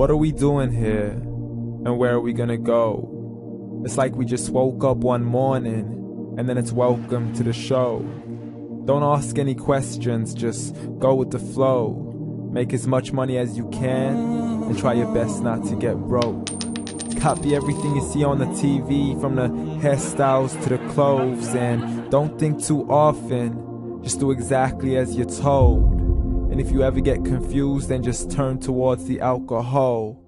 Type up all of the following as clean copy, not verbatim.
What are we doing here? And where are we gonna go? It's like we just woke up one morning, and then it's welcome to the show. Don't ask any questions, just go with the flow. Make as much money as you can, and try your best not to get broke. Copy everything you see on the TV, from the hairstyles to the clothes, and don't think too often, just do exactly as you're told. And if you ever get confused, then just turn towards the alcohol.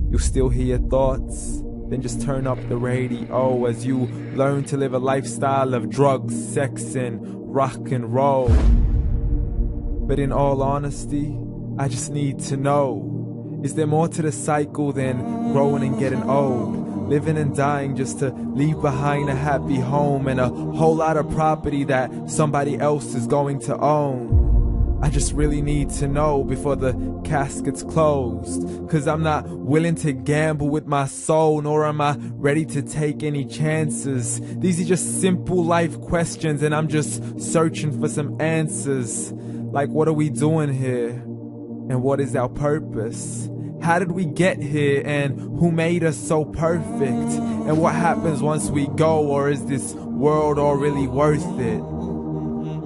You'll still hear your thoughts, then just turn up the radio as you learn to live a lifestyle of drugs, sex, and rock and roll. But in all honesty, I just need to know, is there more to the cycle than growing and getting old? Living and dying just to leave behind a happy home and a whole lot of property that somebody else is going to own. I just really need to know before the casket's closed, 'cause I'm not willing to gamble with my soul, nor am I ready to take any chances. These are just simple life questions, and I'm just searching for some answers. Like, what are we doing here? And what is our purpose? How did we get here, and who made us so perfect? And what happens once we go, or is this world all really worth it?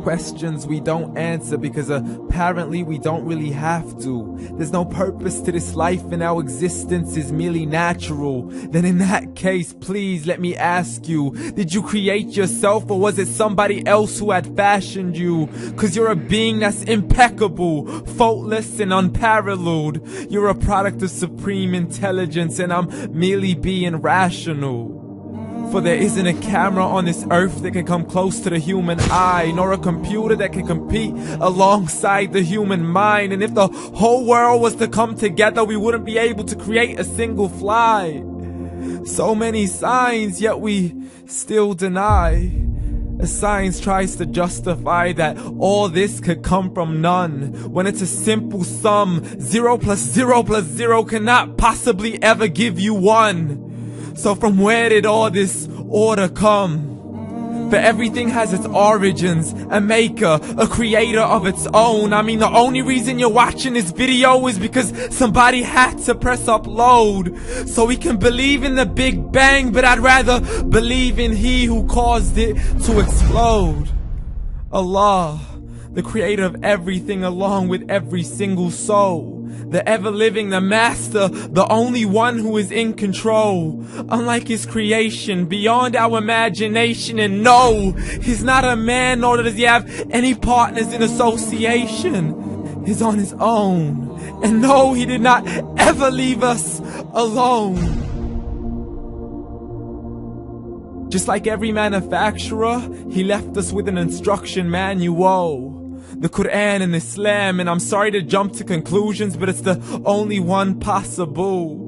Questions we don't answer because apparently we don't really have to. There's no purpose to this life and our existence is merely natural. Then in that case, please let me ask you, did you create yourself, or was it somebody else who had fashioned you? 'Cause you're a being that's impeccable, faultless and unparalleled. You're a product of supreme intelligence, and I'm merely being rational. For there isn't a camera on this earth that can come close to the human eye, nor a computer that can compete alongside the human mind. And if the whole world was to come together, we wouldn't be able to create a single fly. So many signs, yet we still deny. As science tries to justify that all this could come from none, when it's a simple sum. 0 plus 0 plus 0 cannot possibly ever give you 1. So from where did all this order come? For everything has its origins, a maker, a creator of its own. I mean, the only reason you're watching this video is because somebody had to press upload. So we can believe in the Big Bang, but I'd rather believe in He who caused it to explode. Allah, the creator of everything, along with every single soul. The ever-living, the master, the only one who is in control. Unlike his creation, beyond our imagination. And no, he's not a man, nor does he have any partners in association. He's on his own. And no, he did not ever leave us alone. Just like every manufacturer, he left us with an instruction manual. The Quran and Islam, and I'm sorry to jump to conclusions, but it's the only one possible.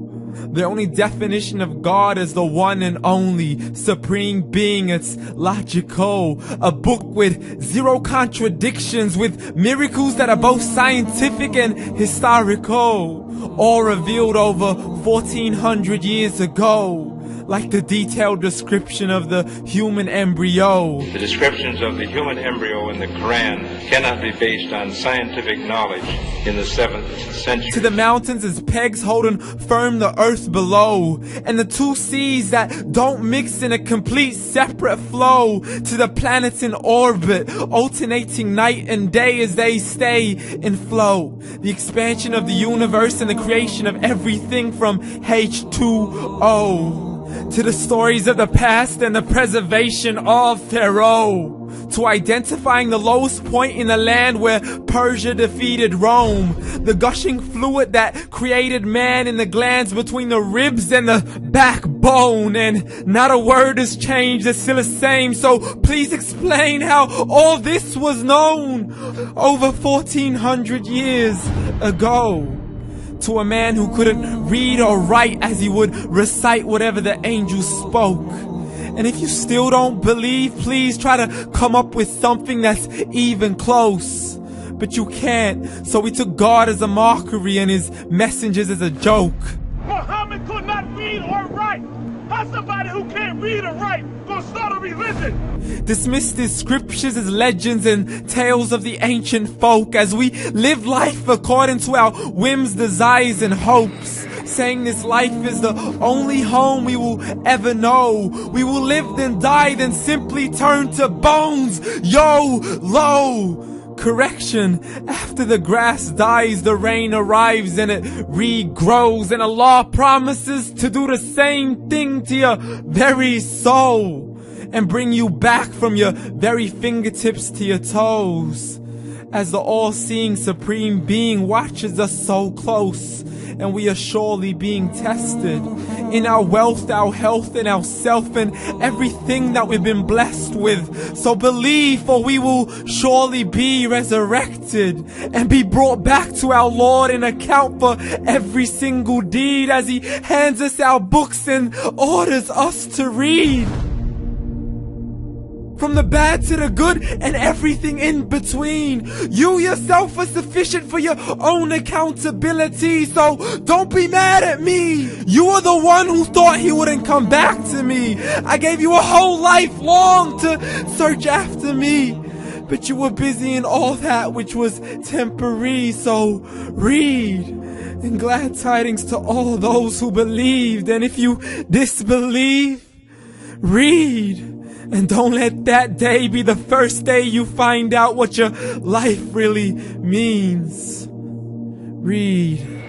The only definition of God is the one and only supreme being. It's logical, a book with 0 contradictions, with miracles that are both scientific and historical, all revealed over 1400 years ago. Like the detailed description of the human embryo. The descriptions of the human embryo in the Quran cannot be based on scientific knowledge in the 7th century. To the mountains as pegs holding firm the earth below, and the 2 seas that don't mix in a complete separate flow. To the planets in orbit, alternating night and day as they stay in flow. The expansion of the universe and the creation of everything from H2O. To the stories of the past and the preservation of Pharaoh. To identifying the lowest point in the land where Persia defeated Rome. The gushing fluid that created man in the glands between the ribs and the backbone. And not a word has changed, it's still the same. So please explain how all this was known over 1400 years ago. To a man who couldn't read or write, as he would recite whatever the angels spoke. And if you still don't believe, please try to come up with something that's even close. But you can't, so we took God as a mockery and his messengers as a joke. Muhammad could not read or write. How somebody who can't read or write gonna start a religion? Dismissed his scriptures as legends and tales of the ancient folk, as we live life according to our whims, desires, and hopes. saying this life is the only home we will ever know. We will live then die, then simply turn to bones. YOLO! Correction, after the grass dies, the rain arrives and it regrows, and Allah promises to do the same thing to your very soul and bring you back from your very fingertips to your toes, as the all-seeing supreme being watches us so close, and we are surely being tested in our wealth, our health, and our self, and everything that we've been blessed with. So believe, for we will surely be resurrected and be brought back to our Lord and account for every single deed, as He hands us our books and orders us to read. From the bad to the good and everything in between. You yourself are sufficient for your own accountability, so don't be mad at me. You are the one who thought He wouldn't come back to me. I gave you a whole life long to search after me, but you were busy in all that which was temporary. So read, and glad tidings to all those who believed. And if you disbelieve, read. And don't let that day be the first day you find out what your life really means. Read.